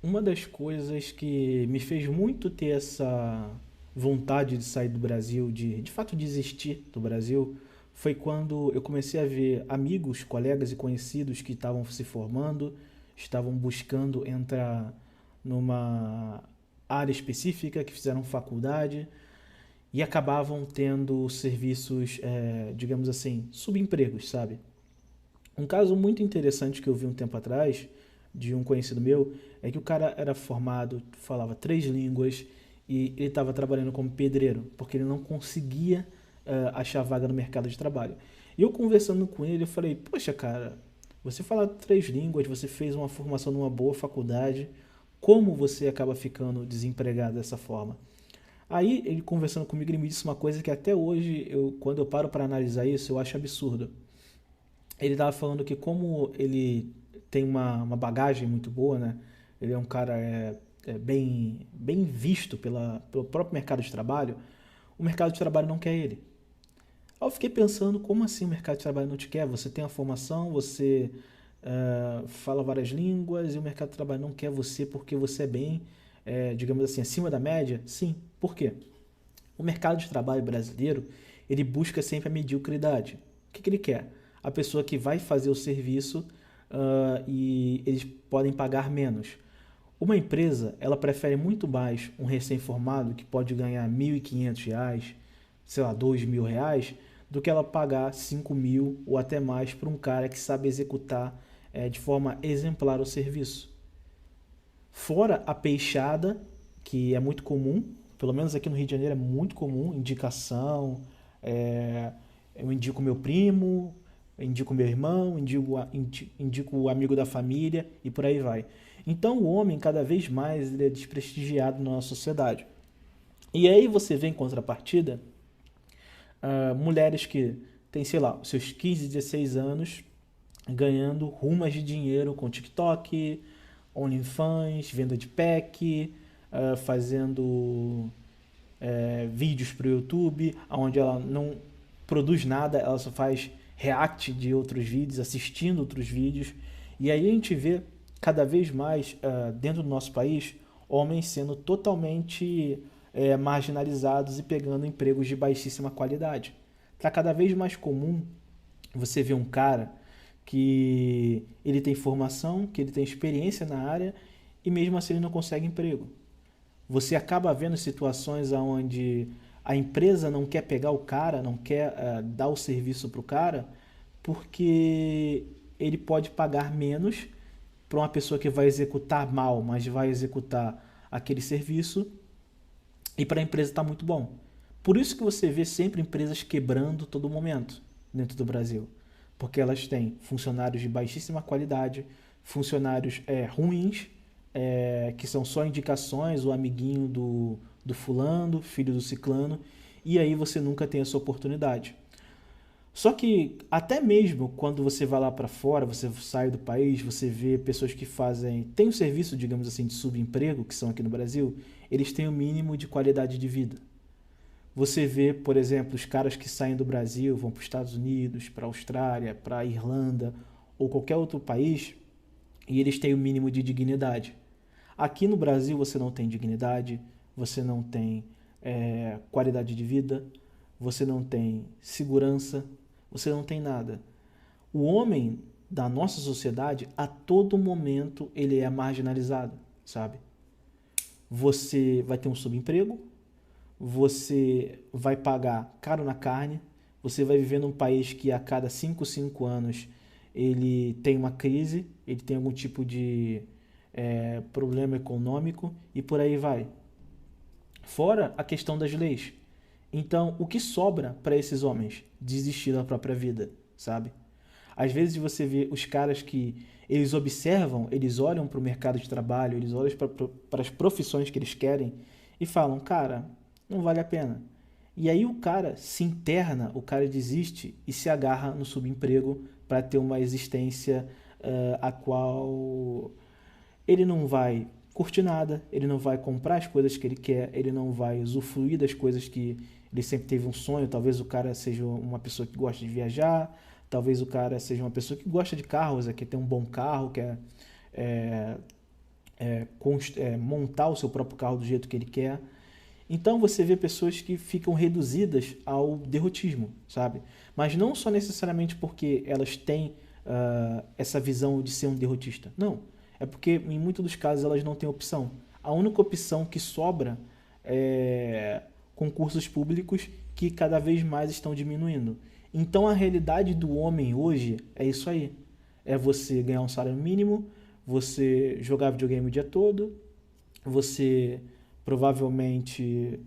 Uma das coisas que me fez muito ter essa vontade de sair do Brasil, de fato desistir do Brasil, foi quando eu comecei a ver amigos, colegas e conhecidos que estavam se formando, estavam buscando entrar numa área específica, que fizeram faculdade e acabavam tendo serviços, digamos assim, subempregos, sabe? Um caso muito interessante que eu vi um tempo atrás, de um conhecido meu, é que o cara era formado, falava três línguas e ele estava trabalhando como pedreiro, porque ele não conseguia achar vaga no mercado de trabalho. E eu conversando com ele, eu falei, poxa cara, você fala três línguas, você fez uma formação numa boa faculdade, como você acaba ficando desempregado dessa forma? Aí ele conversando comigo, ele me disse uma coisa que até hoje, quando eu paro para analisar isso, eu acho absurdo. Ele estava falando que como ele tem uma bagagem muito boa, né? Ele é um cara bem visto pelo próprio mercado de trabalho. O mercado de trabalho não quer ele. Aí eu fiquei pensando, como assim o mercado de trabalho não te quer? Você tem a formação, você fala várias línguas e o mercado de trabalho não quer você porque você é bem, digamos assim, acima da média? Sim. Por quê? O mercado de trabalho brasileiro, ele busca sempre a mediocridade. O que ele quer? A pessoa que vai fazer o serviço e eles podem pagar menos. Uma empresa, ela prefere muito mais um recém-formado que pode ganhar R$ 1.500, sei lá, R$ 2.000, do que ela pagar 5.000 ou até mais para um cara que sabe executar de forma exemplar o serviço. Fora a peixada, que é muito comum, pelo menos aqui no Rio de Janeiro é muito comum, indicação, é, eu indico meu primo, eu indico meu irmão, indico o amigo da família e por aí vai. Então o homem cada vez mais ele é desprestigiado na nossa sociedade. E aí você vê em contrapartida mulheres que têm, sei lá, seus 15, 16 anos ganhando rumas de dinheiro com TikTok, OnlyFans, venda de pack, fazendo vídeos para o YouTube, onde ela não produz nada, ela só faz react de outros vídeos, assistindo outros vídeos. E aí a gente vê cada vez mais dentro do nosso país homens sendo totalmente marginalizados e pegando empregos de baixíssima qualidade. Está cada vez mais comum você ver um cara que ele tem formação, que ele tem experiência na área e mesmo assim ele não consegue emprego. Você acaba vendo situações onde a empresa não quer pegar o cara, não quer dar o serviço para o cara, porque ele pode pagar menos para uma pessoa que vai executar mal, mas vai executar aquele serviço e para a empresa está muito bom. Por isso que você vê sempre empresas quebrando todo momento dentro do Brasil. Porque elas têm funcionários de baixíssima qualidade, funcionários ruins, que são só indicações, o amiguinho do fulano, filho do ciclano, e aí você nunca tem essa oportunidade. Só que até mesmo quando você vai lá para fora, você sai do país, você vê pessoas que fazem, tem um serviço, digamos assim, de subemprego, que são aqui no Brasil, eles têm o mínimo de qualidade de vida. Você vê, por exemplo, os caras que saem do Brasil, vão para os Estados Unidos, para a Austrália, para a Irlanda ou qualquer outro país, e eles têm o mínimo de dignidade. Aqui no Brasil você não tem dignidade, você não tem qualidade de vida, você não tem segurança, você não tem nada. O homem da nossa sociedade, a todo momento, ele é marginalizado, sabe? Você vai ter um subemprego, você vai pagar caro na carne, você vai viver num país que a cada 5 anos ele tem uma crise, ele tem algum tipo de problema econômico e por aí vai. Fora a questão das leis. Então, o que sobra para esses homens? Desistir da própria vida, sabe? Às vezes você vê os caras que eles observam, eles olham para o mercado de trabalho, eles olham para as profissões que eles querem e falam, cara, não vale a pena. E aí o cara se interna, o cara desiste e se agarra no subemprego para ter uma existência a qual ele não vai curtir nada, ele não vai comprar as coisas que ele quer, ele não vai usufruir das coisas que ele sempre teve um sonho. Talvez o cara seja uma pessoa que gosta de viajar, talvez o cara seja uma pessoa que gosta de carros, quer ter um bom carro, quer montar o seu próprio carro do jeito que ele quer. Então você vê pessoas que ficam reduzidas ao derrotismo, sabe? Mas não só necessariamente porque elas têm essa visão de ser um derrotista. Não. É porque em muitos dos casos elas não têm opção. A única opção que sobra é concursos públicos que cada vez mais estão diminuindo. Então a realidade do homem hoje é isso aí. É você ganhar um salário mínimo, você jogar videogame o dia todo, você provavelmente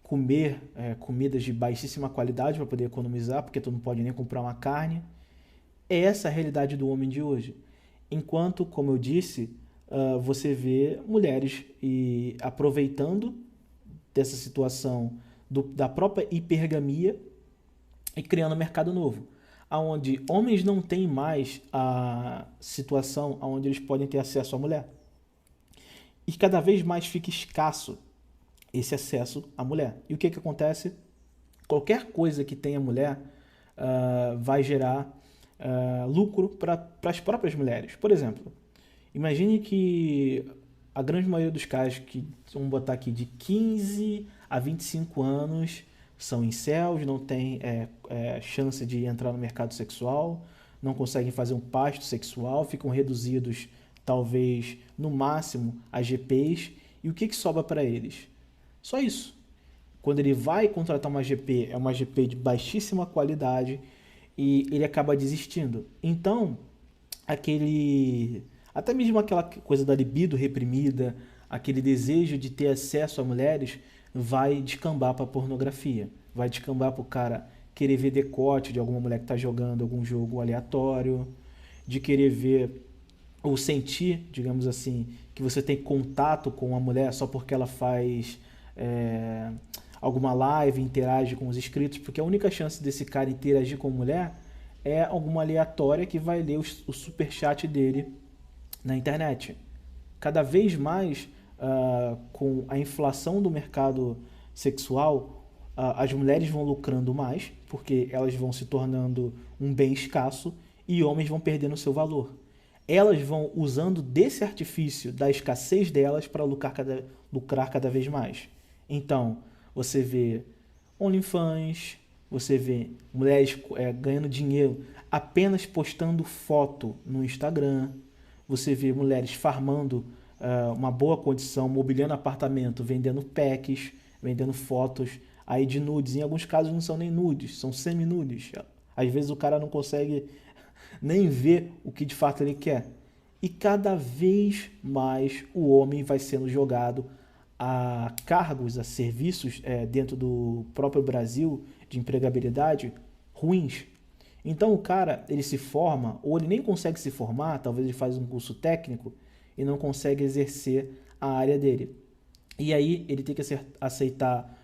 comer comidas de baixíssima qualidade para poder economizar, porque tu não pode nem comprar uma carne. É essa a realidade do homem de hoje. Enquanto, como eu disse, você vê mulheres aproveitando dessa situação da própria hipergamia e criando um mercado novo, onde homens não têm mais a situação onde eles podem ter acesso à mulher. E cada vez mais fica escasso esse acesso à mulher. E o que, que acontece? Qualquer coisa que tenha mulher vai gerar lucro para as próprias mulheres. Por exemplo, imagine que a grande maioria dos casos, que vamos botar aqui de 15 a 25 anos, são incels, não têm chance de entrar no mercado sexual, não conseguem fazer um pasto sexual, ficam reduzidos talvez no máximo a GPs. E o que, que sobra para eles? Só isso. Quando ele vai contratar uma GP, é uma GP de baixíssima qualidade e ele acaba desistindo. Então, até mesmo aquela coisa da libido reprimida, aquele desejo de ter acesso a mulheres, vai descambar para pornografia. Vai descambar para o cara querer ver decote de alguma mulher que está jogando algum jogo aleatório, de querer ver ou sentir, digamos assim, que você tem contato com a mulher só porque ela faz alguma live, interage com os inscritos, porque a única chance desse cara interagir com a mulher é alguma aleatória que vai ler o superchat dele na internet. Cada vez mais, com a inflação do mercado sexual, as mulheres vão lucrando mais, porque elas vão se tornando um bem escasso e homens vão perdendo seu valor. Elas vão usando desse artifício da escassez delas para lucrar cada vez mais. Então, você vê OnlyFans, você vê mulheres ganhando dinheiro apenas postando foto no Instagram, você vê mulheres farmando uma boa condição, mobiliando apartamento, vendendo packs, vendendo fotos aí de nudes. Em alguns casos não são nem nudes, são semi-nudes. Às vezes o cara não consegue nem ver o que de fato ele quer. E cada vez mais o homem vai sendo jogado a cargos, a serviços dentro do próprio Brasil de empregabilidade ruins. Então o cara, ele se forma, ou ele nem consegue se formar, talvez ele faz um curso técnico e não consegue exercer a área dele. E aí ele tem que aceitar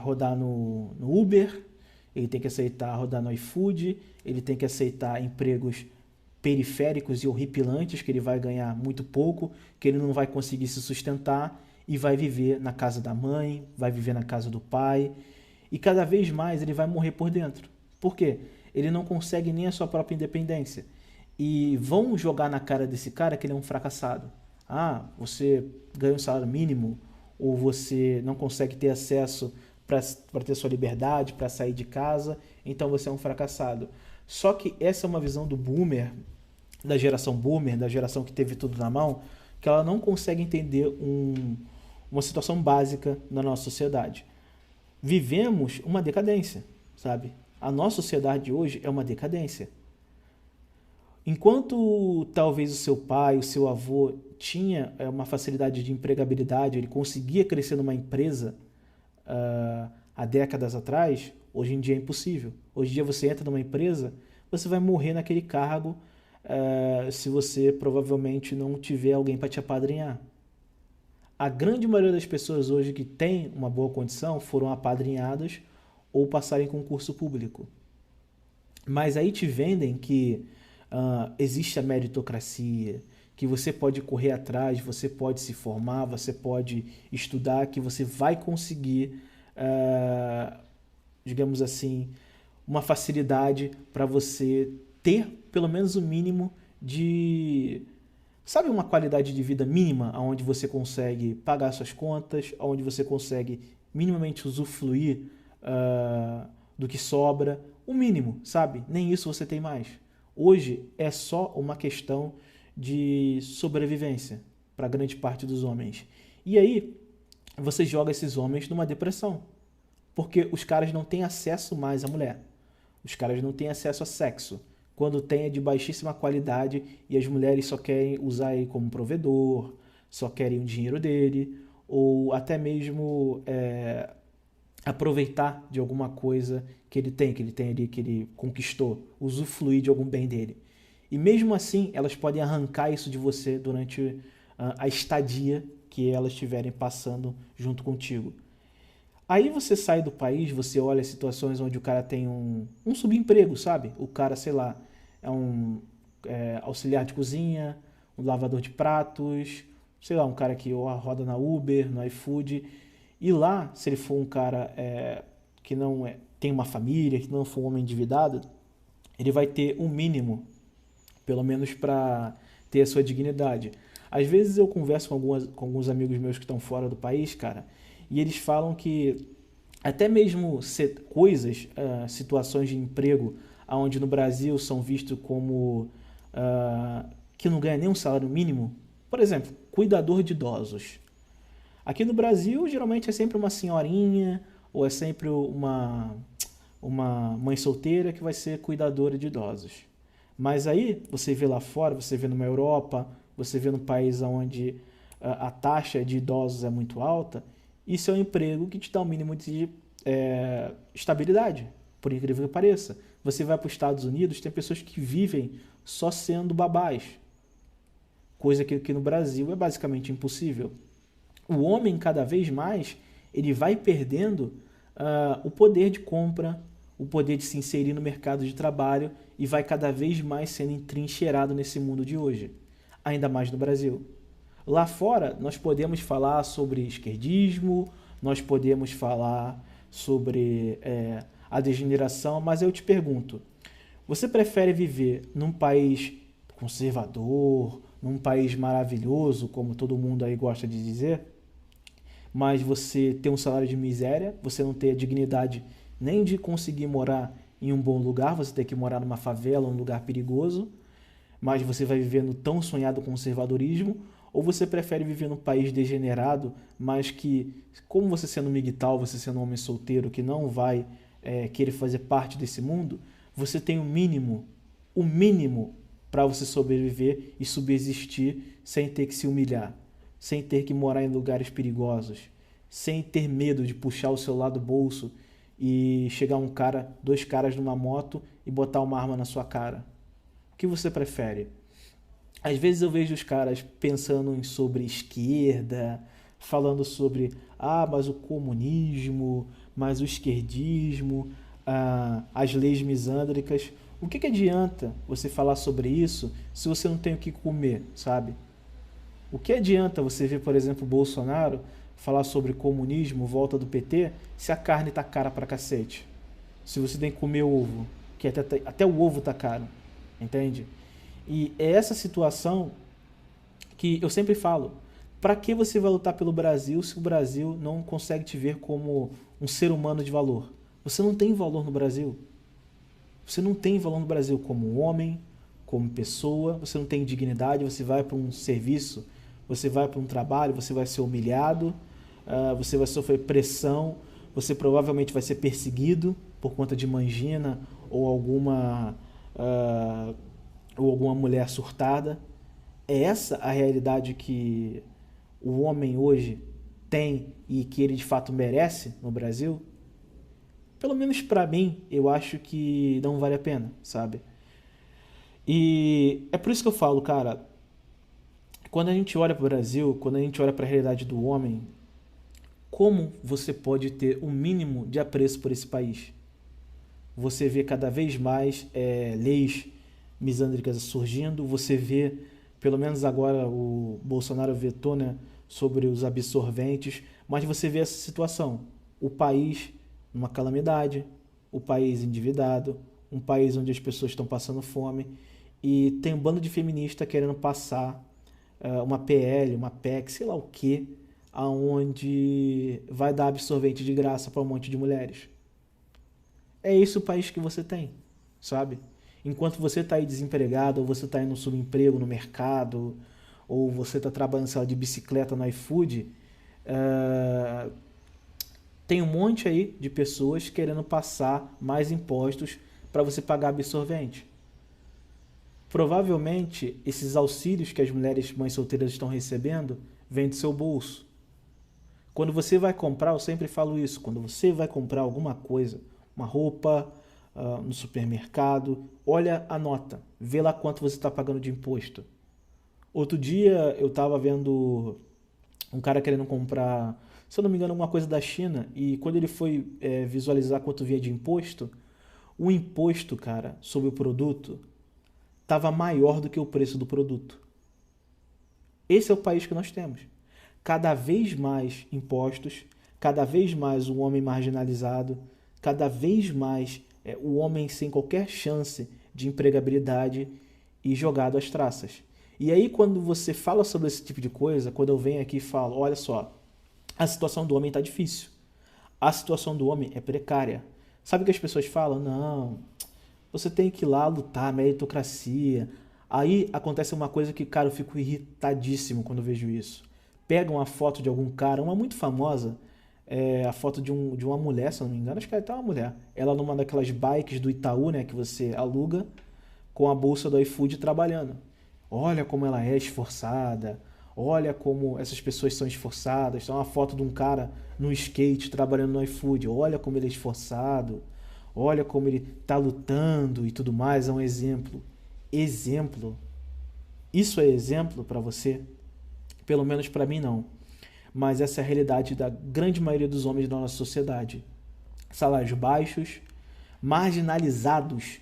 rodar no Uber, ele tem que aceitar rodar no iFood, ele tem que aceitar empregos periféricos e horripilantes, que ele vai ganhar muito pouco, que ele não vai conseguir se sustentar e vai viver na casa da mãe, vai viver na casa do pai, e cada vez mais ele vai morrer por dentro. Por quê? Ele não consegue nem a sua própria independência. E vão jogar na cara desse cara que ele é um fracassado. Ah, você ganha um salário mínimo, ou você não consegue ter acesso para ter sua liberdade, para sair de casa, então você é um fracassado. Só que essa é uma visão do boomer, da geração que teve tudo na mão, que ela não consegue entender uma situação básica na nossa sociedade. Vivemos uma decadência, sabe? A nossa sociedade hoje é uma decadência. Enquanto talvez o seu pai, o seu avô tinha uma facilidade de empregabilidade, ele conseguia crescer numa empresa há décadas atrás, hoje em dia é impossível. Hoje em dia você entra numa empresa, você vai morrer naquele cargo se você provavelmente não tiver alguém para te apadrinhar. A grande maioria das pessoas hoje que tem uma boa condição foram apadrinhadas ou passaram em concurso público. Mas aí te vendem que existe a meritocracia, que você pode correr atrás, você pode se formar, você pode estudar, que você vai conseguir, digamos assim, uma facilidade para você ter pelo menos o mínimo de Sabe uma qualidade de vida mínima onde você consegue pagar suas contas, onde você consegue minimamente usufruir do que sobra? O mínimo, sabe? Nem isso você tem mais. Hoje é só uma questão de sobrevivência para grande parte dos homens. E aí você joga esses homens numa depressão, porque os caras não têm acesso mais à mulher. Os caras não têm acesso a sexo. Quando tem é de baixíssima qualidade e as mulheres só querem usar ele como provedor, só querem o dinheiro dele, ou até mesmo aproveitar de alguma coisa que ele tem ali, que ele conquistou, usufruir de algum bem dele. E mesmo assim, elas podem arrancar isso de você durante a estadia que elas estiverem passando junto contigo. Aí você sai do país, você olha situações onde o cara tem um subemprego, sabe? O cara, sei lá, é um auxiliar de cozinha, um lavador de pratos, sei lá, um cara que roda na Uber, no iFood. E lá, se ele for um cara que não tem uma família, que não for um homem endividado, ele vai ter um mínimo, pelo menos para ter a sua dignidade. Às vezes eu converso com alguns amigos meus que estão fora do país, cara, e eles falam que até mesmo coisas, situações de emprego, onde no Brasil são vistos como que não ganha nem um salário mínimo, por exemplo, cuidador de idosos. Aqui no Brasil, geralmente é sempre uma senhorinha ou é sempre uma mãe solteira que vai ser cuidadora de idosos. Mas aí você vê lá fora, você vê numa Europa, você vê num país onde a taxa de idosos é muito alta, isso é um emprego que te dá um mínimo de estabilidade, por incrível que pareça. Você vai para os Estados Unidos, tem pessoas que vivem só sendo babás, coisa que aqui no Brasil é basicamente impossível. O homem, cada vez mais, ele vai perdendo o poder de compra, o poder de se inserir no mercado de trabalho e vai cada vez mais sendo entrincheirado nesse mundo de hoje, ainda mais no Brasil. Lá fora, nós podemos falar sobre esquerdismo, nós podemos falar sobre a degeneração, mas eu te pergunto, você prefere viver num país conservador, num país maravilhoso, como todo mundo aí gosta de dizer, mas você ter um salário de miséria, você não ter a dignidade nem de conseguir morar em um bom lugar, você ter que morar numa favela, um lugar perigoso, mas você vai viver no tão sonhado conservadorismo, ou você prefere viver num país degenerado, mas que, como você sendo um migtal, você sendo um homem solteiro que não vai querer fazer parte desse mundo, você tem o mínimo para você sobreviver e subsistir sem ter que se humilhar, sem ter que morar em lugares perigosos, sem ter medo de puxar o seu lado do bolso e chegar dois caras numa moto e botar uma arma na sua cara. O que você prefere? Às vezes eu vejo os caras pensando sobre esquerda, falando sobre, mas o comunismo, mas o esquerdismo, as leis misândricas. O que adianta você falar sobre isso se você não tem o que comer, sabe? O que adianta você ver, por exemplo, o Bolsonaro falar sobre comunismo, volta do PT, se a carne tá cara pra cacete? Se você tem que comer ovo, que até o ovo tá caro, entende? E é essa situação que eu sempre falo. Para que você vai lutar pelo Brasil se o Brasil não consegue te ver como um ser humano de valor? Você não tem valor no Brasil. Você não tem valor no Brasil como homem, como pessoa, você não tem dignidade, você vai para um serviço, você vai para um trabalho, você vai ser humilhado, você vai sofrer pressão, você provavelmente vai ser perseguido por conta de mangina ou alguma mulher surtada. É essa a realidade que o homem hoje tem e que ele de fato merece no Brasil? Pelo menos para mim, eu acho que não vale a pena, sabe? E é por isso que eu falo, cara, quando a gente olha para o Brasil, quando a gente olha para a realidade do homem, como você pode ter um mínimo de apreço por esse país? Você vê cada vez mais leis misândricas surgindo, você vê, pelo menos agora o Bolsonaro vetou, né, sobre os absorventes, mas você vê essa situação, o país numa calamidade, o país endividado, um país onde as pessoas estão passando fome e tem um bando de feministas querendo passar uma PL, uma PEC, sei lá o quê, aonde vai dar absorvente de graça para um monte de mulheres. É esse o país que você tem, sabe? Enquanto você está aí desempregado, ou você está aí no subemprego no mercado, ou você está trabalhando, sei lá, de bicicleta no iFood, uh, tem um monte aí de pessoas querendo passar mais impostos para você pagar absorvente. Provavelmente, esses auxílios que as mulheres mães solteiras estão recebendo vêm do seu bolso. Quando você vai comprar, eu sempre falo isso, quando você vai comprar alguma coisa, uma roupa, no supermercado, olha a nota, vê lá quanto você está pagando de imposto. Outro dia eu estava vendo um cara querendo comprar, se eu não me engano, alguma coisa da China, e quando ele foi visualizar quanto via de imposto, o imposto, cara, sobre o produto estava maior do que o preço do produto. Esse é o país que nós temos. Cada vez mais impostos, cada vez mais o homem marginalizado, cada vez mais o homem sem qualquer chance de empregabilidade e jogado às traças. E aí, quando você fala sobre esse tipo de coisa, quando eu venho aqui e falo, olha só, a situação do homem está difícil. A situação do homem é precária. Sabe o que as pessoas falam? Não, você tem que ir lá lutar, meritocracia. Aí acontece uma coisa que, cara, eu fico irritadíssimo quando eu vejo isso. Pegam a foto de algum cara, uma muito famosa, a foto de uma mulher, se eu não me engano, acho que é até uma mulher. Ela numa daquelas bikes do Itaú, né, que você aluga, com a bolsa do iFood trabalhando. Olha como ela é esforçada, olha como essas pessoas são esforçadas. Tem uma foto de um cara no skate trabalhando no iFood, olha como ele é esforçado, olha como ele está lutando e tudo mais, é um exemplo. Exemplo? Isso é exemplo para você? Pelo menos para mim não. Mas essa é a realidade da grande maioria dos homens da nossa sociedade. Salários baixos, marginalizados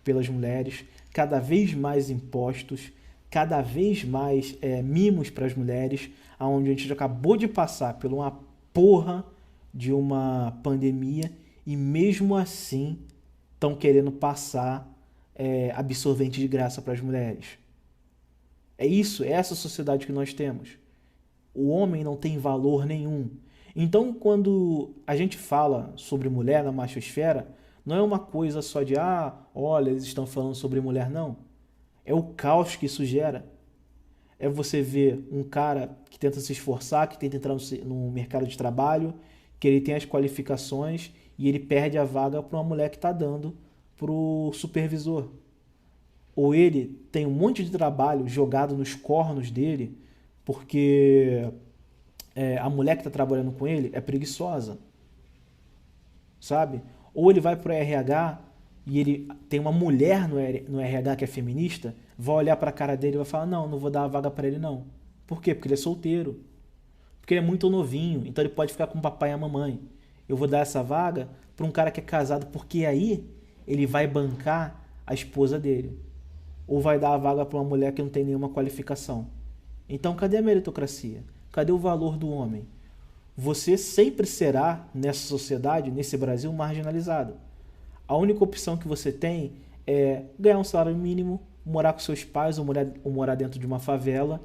pelas mulheres, cada vez mais impostos, cada vez mais mimos para as mulheres, onde a gente já acabou de passar por uma porra de uma pandemia e mesmo assim estão querendo passar absorvente de graça para as mulheres. É isso, é essa sociedade que nós temos. O homem não tem valor nenhum. Então, quando a gente fala sobre mulher na machosfera, não é uma coisa só de, olha, eles estão falando sobre mulher, não. É o caos que isso gera. É você ver um cara que tenta se esforçar, que tenta entrar no mercado de trabalho, que ele tem as qualificações e ele perde a vaga para uma mulher que está dando para o supervisor. Ou ele tem um monte de trabalho jogado nos cornos dele, porque a mulher que está trabalhando com ele é preguiçosa, sabe? Ou ele vai para o RH e ele tem uma mulher no RH que é feminista, vai olhar para a cara dele e vai falar, não vou dar a vaga para ele não. Por quê? Porque ele é solteiro. Porque ele é muito novinho, então ele pode ficar com o papai e a mamãe. Eu vou dar essa vaga para um cara que é casado, porque aí ele vai bancar a esposa dele. Ou vai dar a vaga para uma mulher que não tem nenhuma qualificação. Então, cadê a meritocracia? Cadê o valor do homem? Você sempre será, nessa sociedade, nesse Brasil, marginalizado. A única opção que você tem é ganhar um salário mínimo, morar com seus pais ou morar dentro de uma favela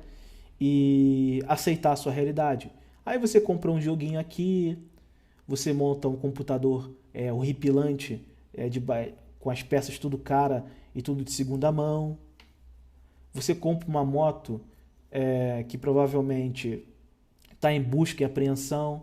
e aceitar a sua realidade. Aí você compra um joguinho aqui, você monta um computador horripilante, com as peças tudo cara e tudo de segunda mão. Você compra uma moto que provavelmente está em busca e apreensão,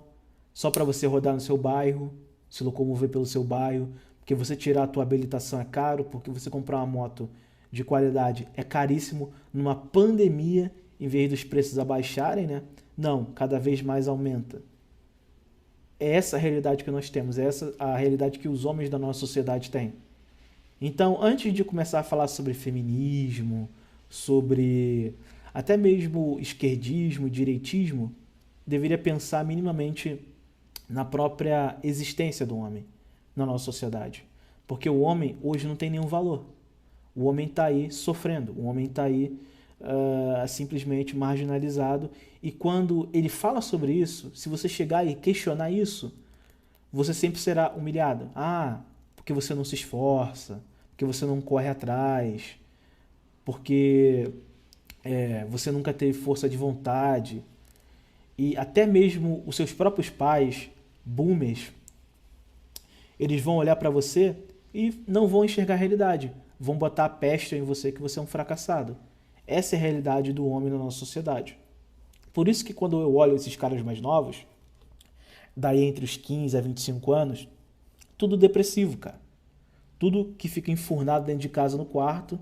só para você rodar no seu bairro, se locomover pelo seu bairro, porque você tirar a tua habilitação é caro, porque você comprar uma moto de qualidade é caríssimo, numa pandemia, em vez dos preços abaixarem, né? Não, cada vez mais aumenta. É essa a realidade que nós temos, é essa a realidade que os homens da nossa sociedade têm. Então, antes de começar a falar sobre feminismo, sobre até mesmo esquerdismo, direitismo, deveria pensar minimamente na própria existência do homem na nossa sociedade. Porque o homem hoje não tem nenhum valor. O homem está aí sofrendo, o homem está aí simplesmente marginalizado. E quando ele fala sobre isso, se você chegar e questionar isso, você sempre será humilhado. Porque você não se esforça, porque você não corre atrás, porque você nunca teve força de vontade, e até mesmo os seus próprios pais, boomers, eles vão olhar para você e não vão enxergar a realidade. Vão botar a peste em você que você é um fracassado. Essa é a realidade do homem na nossa sociedade. Por isso que quando eu olho esses caras mais novos, daí entre os 15 a 25 anos, tudo depressivo, cara. Tudo que fica enfurnado dentro de casa no quarto,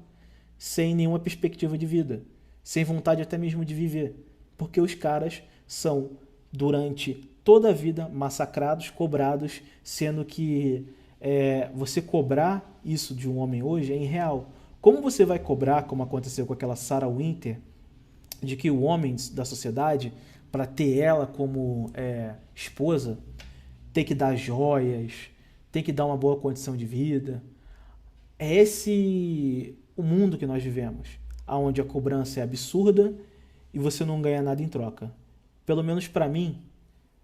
sem nenhuma perspectiva de vida, sem vontade até mesmo de viver. Porque os caras são, durante toda a vida, massacrados, cobrados, sendo que você cobrar isso de um homem hoje é irreal. Como você vai cobrar, como aconteceu com aquela Sarah Winter, de que o homem da sociedade, para ter ela como esposa, tem que dar joias, tem que dar uma boa condição de vida. É esse o mundo que nós vivemos, onde a cobrança é absurda e você não ganha nada em troca. Pelo menos para mim,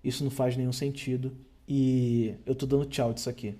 isso não faz nenhum sentido e eu tô dando tchau disso aqui.